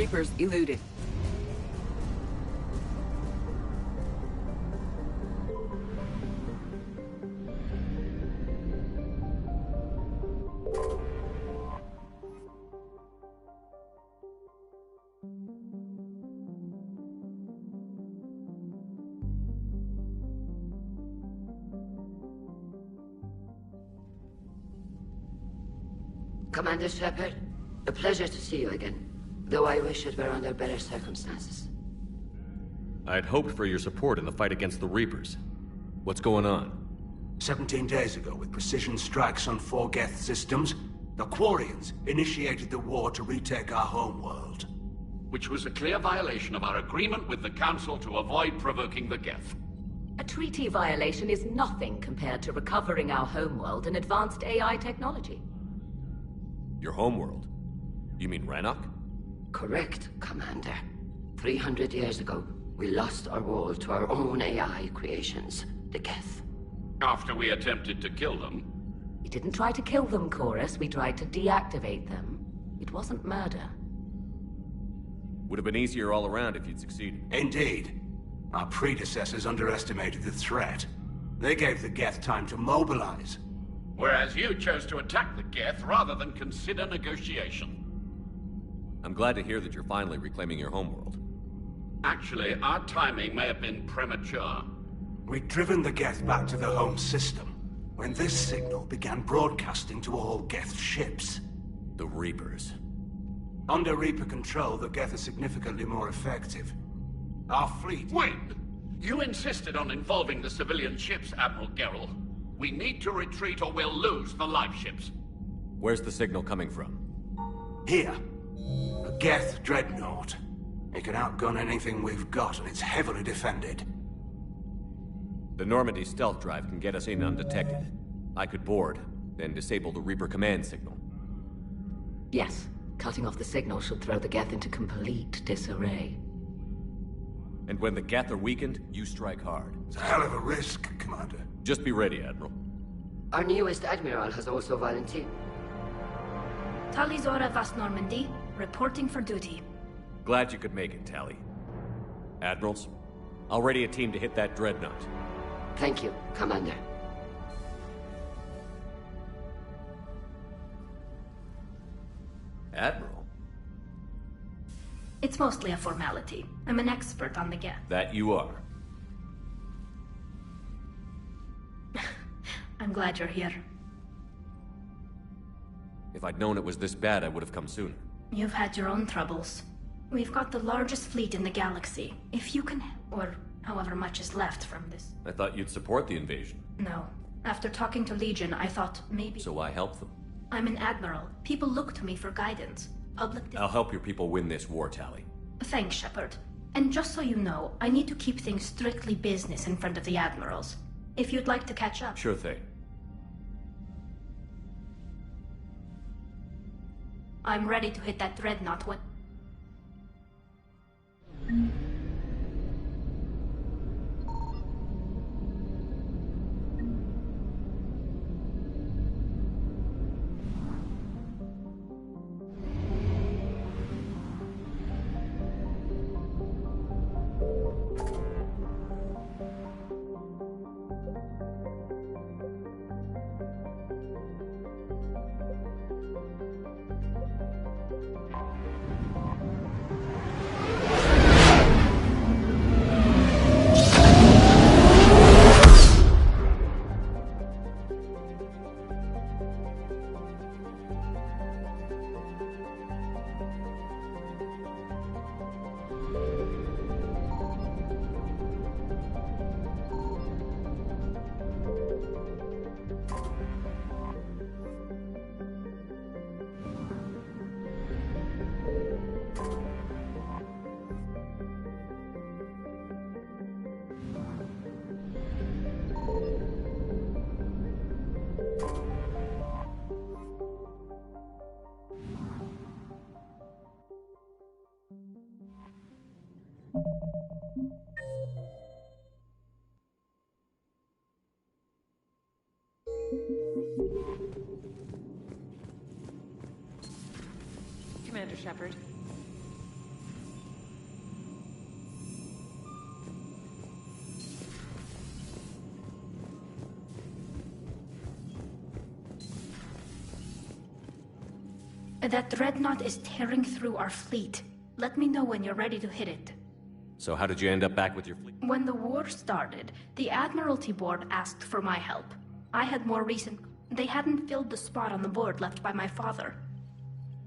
Reapers eluded. Commander Shepard, a pleasure to see you again, though I wish it were under better circumstances. I had hoped for your support in the fight against the Reapers. What's going on? 17 days ago, with precision strikes on 4 Geth systems, the Quarians initiated the war to retake our homeworld. Which was a clear violation of our agreement with the Council to avoid provoking the Geth. A treaty violation is nothing compared to recovering our homeworld and advanced AI technology. Your homeworld? You mean Rannoch? Correct, Commander. 300 years ago, we lost our world to our own AI creations, the Geth. After we attempted to kill them. We didn't try to kill them, Chorus. We tried to deactivate them. It wasn't murder. Would have been easier all around if you'd succeeded. Indeed. Our predecessors underestimated the threat. They gave the Geth time to mobilize. Whereas you chose to attack the Geth rather than consider negotiation. I'm glad to hear that you're finally reclaiming your homeworld. Actually, our timing may have been premature. We'd driven the Geth back to the home system, when this signal began broadcasting to all Geth ships. The Reapers. Under Reaper control, the Geth are significantly more effective. Our fleet... Wait! You insisted on involving the civilian ships, Admiral Gerrel. We need to retreat or we'll lose the live ships. Where's the signal coming from? Here. A Geth dreadnought. It can outgun anything we've got, and it's heavily defended. The Normandy stealth drive can get us in undetected. I could board, then disable the Reaper command signal. Yes, cutting off the signal should throw the Geth into complete disarray. And when the Geth are weakened, you strike hard. It's a hell of a risk, Commander. Just be ready, Admiral. Our newest Admiral has also volunteered. Talizora Vast Normandy, reporting for duty. Glad you could make it, Tally. Admirals, I'll ready a team to hit that dreadnought. Thank you, Commander. Admiral? It's mostly a formality. I'm an expert on the Geth. That you are. I'm glad you're here. If I'd known it was this bad, I would have come sooner. You've had your own troubles. We've got the largest fleet in the galaxy. If you can... or however much is left from this. I thought you'd support the invasion. No. After talking to Legion, I thought maybe... So I help them. I'm an admiral. People look to me for guidance. I'll help your people win this war, Tally. Thanks, Shepard. And just so you know, I need to keep things strictly business in front of the admirals. If you'd like to catch up... Sure thing. I'm ready to hit that dreadnought when... Commander Shepard. That dreadnought is tearing through our fleet. Let me know when you're ready to hit it. So how did you end up back with your fleet? When the war started, the Admiralty Board asked for my help. I had more recent... They hadn't filled the spot on the board left by my father.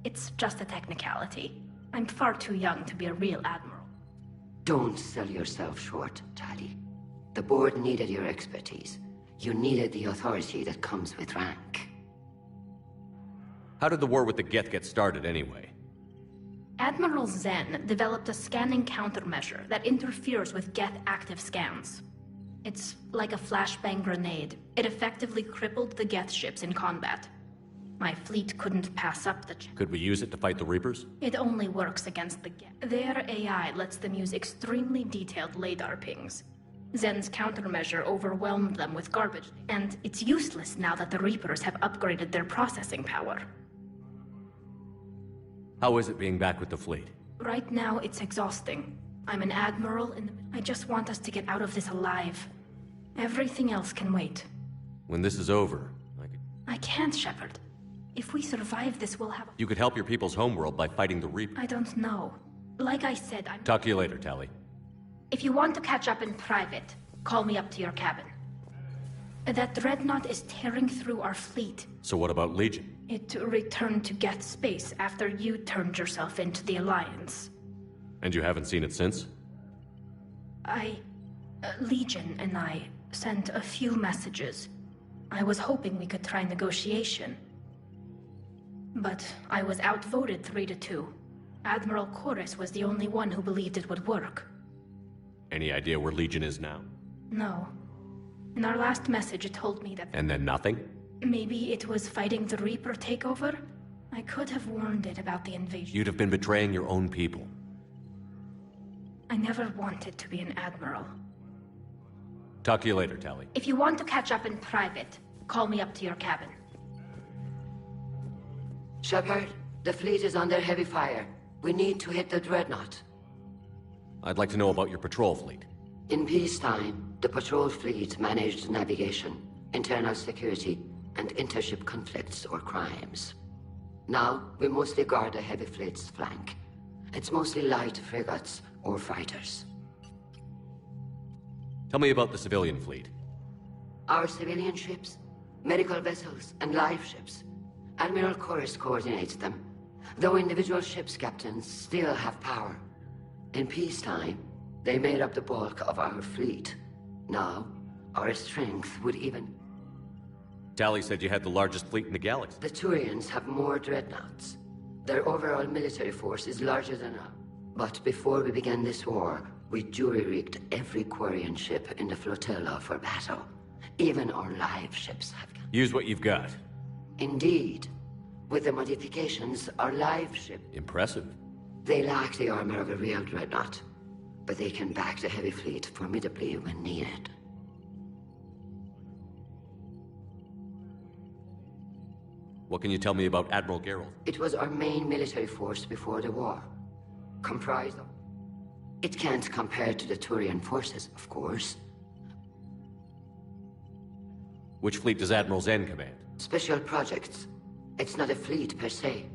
It's just a technicality. I'm far too young to be a real admiral. Don't sell yourself short, Tali. The board needed your expertise. You needed the authority that comes with rank. How did the war with the Geth get started anyway? Admiral Zen developed a scanning countermeasure that interferes with Geth active scans. It's like a flashbang grenade. It effectively crippled the Geth ships in combat. My fleet couldn't pass up the Could we use it to fight the Reapers? It only works against the Geth. Their AI lets them use extremely detailed radar pings. Zen's countermeasure overwhelmed them with garbage, and it's useless now that the Reapers have upgraded their processing power. How is it being back with the fleet? Right now, it's exhausting. I'm an admiral and I just want us to get out of this alive. Everything else can wait. When this is over, I can't, Shepard. If we survive this, we'll have... You could help your people's homeworld by fighting the Reapers. I don't know. Like I said, I'm... Talk to you later, Tali. If you want to catch up in private, call me up to your cabin. That dreadnought is tearing through our fleet. So what about Legion? It returned to Geth space after you turned yourself into the Alliance. And you haven't seen it since? Legion and I sent a few messages. I was hoping we could try negotiation. But I was outvoted 3-2. Admiral Chorus was the only one who believed it would work. Any idea where Legion is now? No. In our last message, it told me that... And then nothing? Maybe it was fighting the Reaper takeover? I could have warned it about the invasion. You'd have been betraying your own people. I never wanted to be an admiral. Talk to you later, Tali. If you want to catch up in private, call me up to your cabin. Shepard, the fleet is under heavy fire. We need to hit the dreadnought. I'd like to know about your patrol fleet. In peacetime, the patrol fleet managed navigation, internal security, and intership conflicts or crimes. Now, we mostly guard the heavy fleet's flank. It's mostly light frigates or fighters. Tell me about the civilian fleet. Our civilian ships, medical vessels, and live ships. Admiral Chorus coordinates them, though individual ships' captains still have power. In peacetime, they made up the bulk of our fleet. Now, our strength would even... Tali said you had the largest fleet in the galaxy. The Turians have more dreadnoughts. Their overall military force is larger than ours. But before we began this war, we jury-rigged every Quarian ship in the flotilla for battle. Even our live ships have... Use what you've got. Indeed. With the modifications, our live ship... Impressive. They lack the armor of a real dreadnought, but they can back the heavy fleet formidably when needed. What can you tell me about Admiral Geralt? It was our main military force before the war. Comprised of... It can't compare to the Turian forces, of course. Which fleet does Admiral Zen command? Special projects. It's not a fleet per se.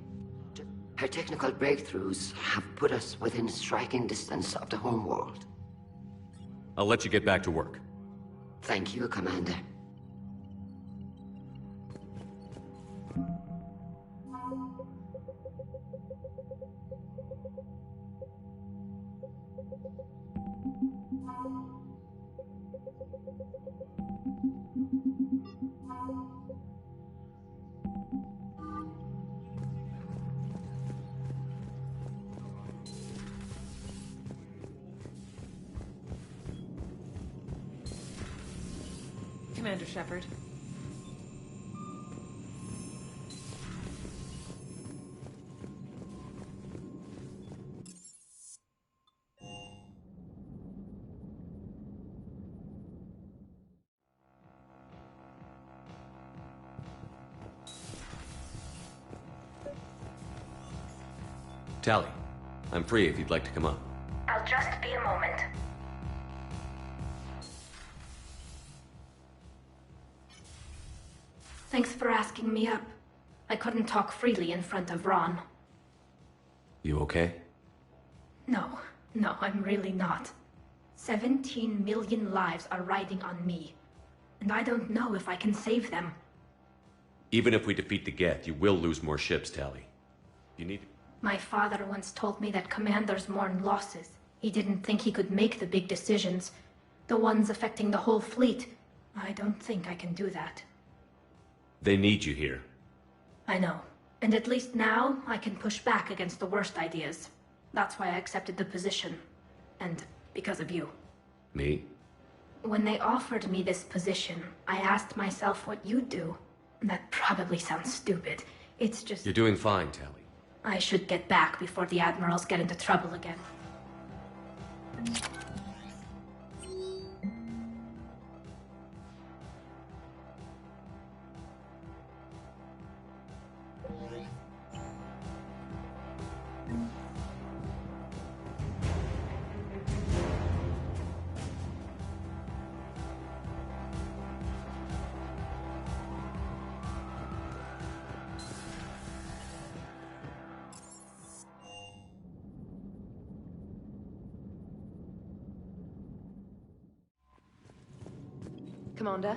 Her technical breakthroughs have put us within striking distance of the homeworld. I'll let you get back to work. Thank you, Commander. Commander Shepard. Tali, I'm free if you'd like to come up. I'll just be a moment. Thanks for asking me up. I couldn't talk freely in front of Ron. You okay? No, I'm really not. 17 million lives are riding on me, and I don't know if I can save them. Even if we defeat the Geth, you will lose more ships, Tali. You need... My father once told me that commanders mourn losses. He didn't think he could make the big decisions, the ones affecting the whole fleet. I don't think I can do that. They need you here. I know. And at least now, I can push back against the worst ideas. That's why I accepted the position. And because of you. Me? When they offered me this position, I asked myself what you'd do. That probably sounds stupid. It's just... You're doing fine, Tali. I should get back before the Admirals get into trouble again. Commander?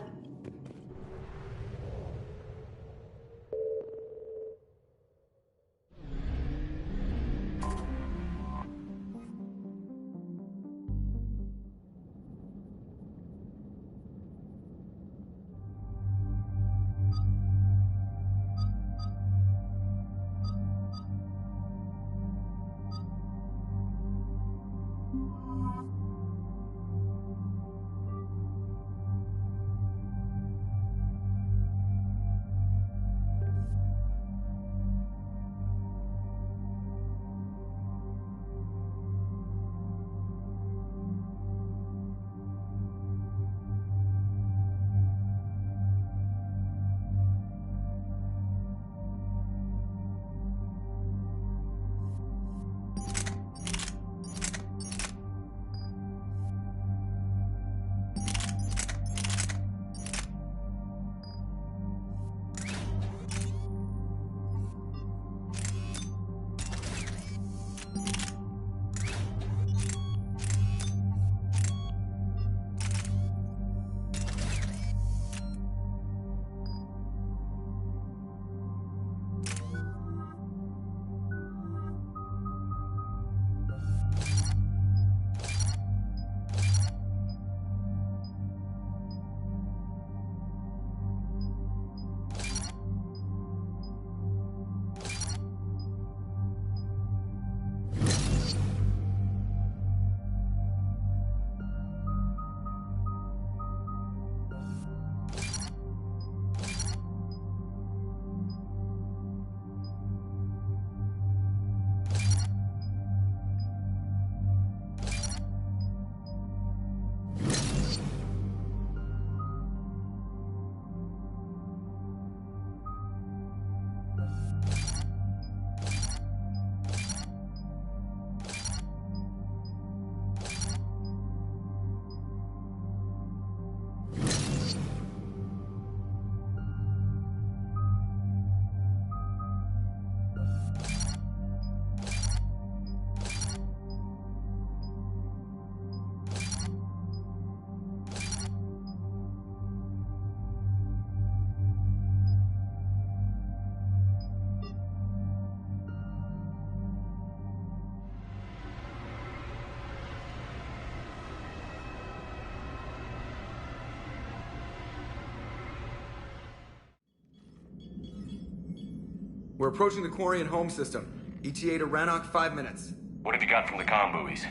We're approaching the Quarian home system. ETA to Rannoch, 5 minutes. What have you got from the comm buoys?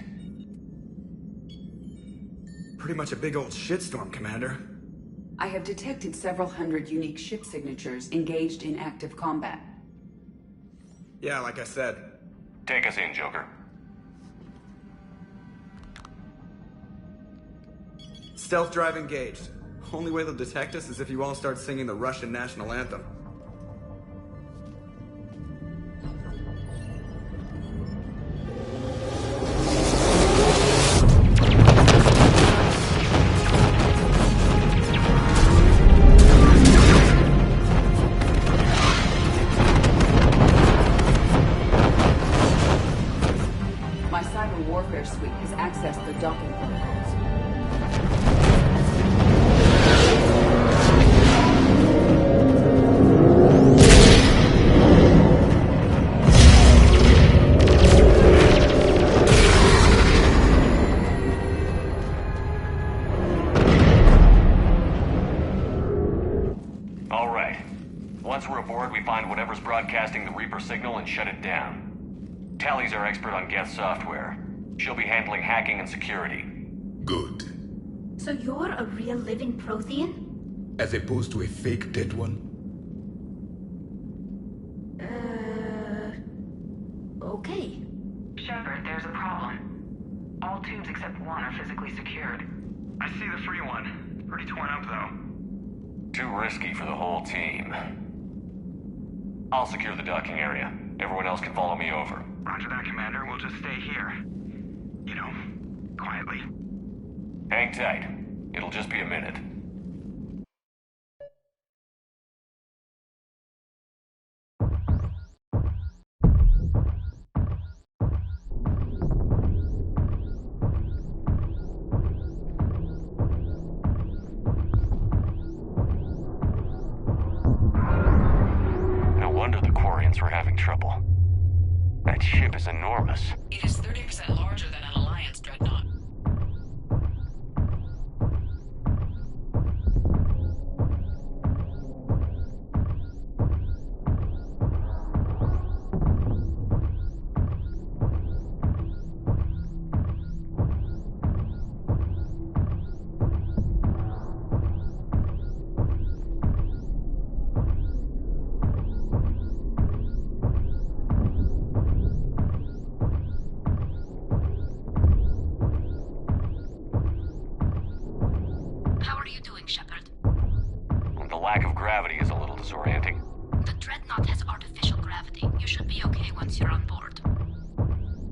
Pretty much a big old shitstorm, Commander. I have detected several hundred unique ship signatures engaged in active combat. Yeah, like I said. Take us in, Joker. Stealth drive engaged. Only way they'll detect us is if you all start singing the Russian national anthem. aboard, we find whatever's broadcasting the Reaper signal and shut it down. Tally's our expert on Geth software. She'll be handling hacking and security. Good. So you're a real living Prothean? As opposed to a fake dead one? Okay. Shepard, there's a problem. All tubes except one are physically secured. I see the free one. Pretty torn up, though. Too risky for the whole team. I'll secure the docking area. Everyone else can follow me over. Roger that, Commander. We'll just stay here. You know, quietly. Hang tight. It'll just be a minute. We're having trouble. That ship is enormous. It is 30% larger than an Alliance dreadnought.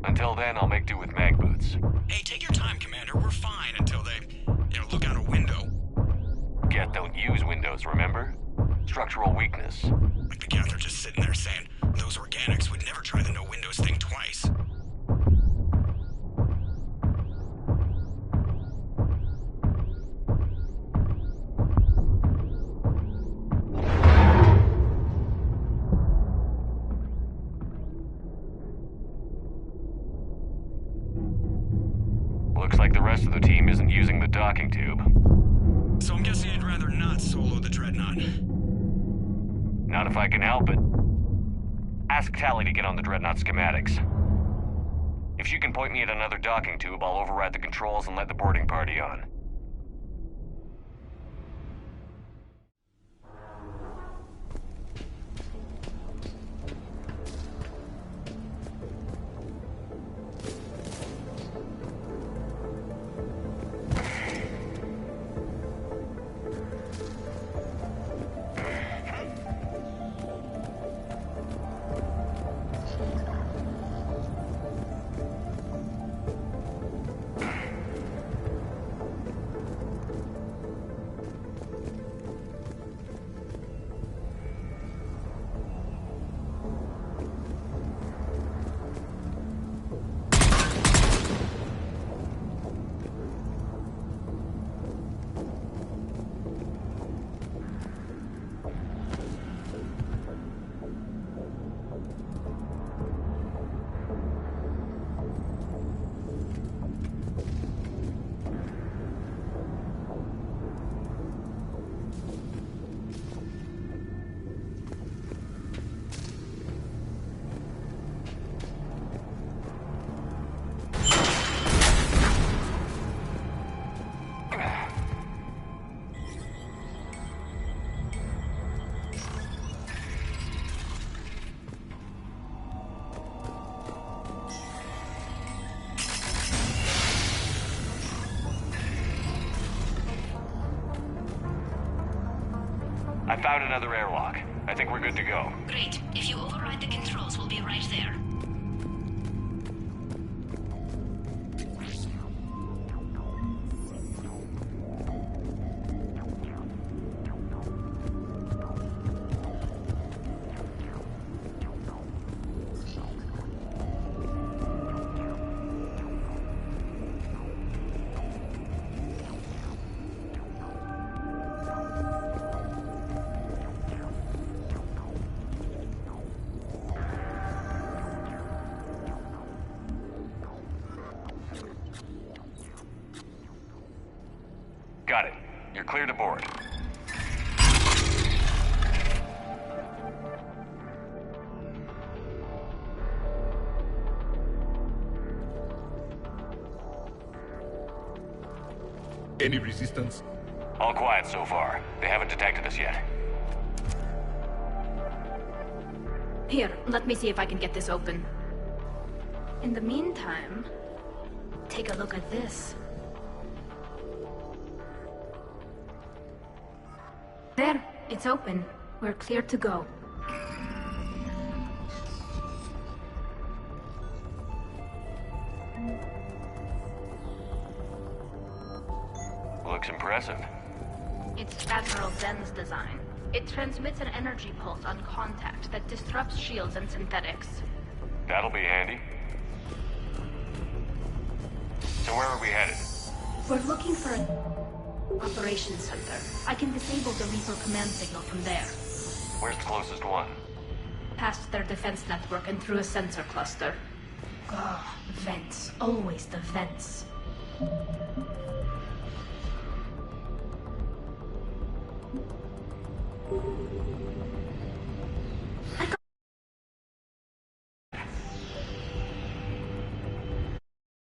Until then, I'll make do with mag boots. Hey, take your time, Commander. We're fine until they, look out a window. Geth don't use windows, remember? Structural weakness. Like the Geth are just sitting there saying, those organics would never try the no windows thing twice. Looks like the rest of the team isn't using the docking tube. So I'm guessing you'd rather not solo the Dreadnought. Not if I can help it. Ask Tally to get on the Dreadnought schematics. If she can point me at another docking tube, I'll override the controls and let the boarding party on. I found another airlock. I think we're good to go. Great. If you override the controls, we'll be right there. Got it. You're clear to board. Any resistance? All quiet so far. They haven't detected us yet. Here, let me see if I can get this open. In the meantime, take a look at this. There, it's open. We're clear to go. Looks impressive. It's Admiral Zen's design. It transmits an energy pulse on contact that disrupts shields and synthetics. That'll be handy. So where are we headed? We're looking for an operations center. I can disable the Reaper command signal from there. Where's the closest one? Past their defense network and through a sensor cluster. Ugh, vents. Always the vents.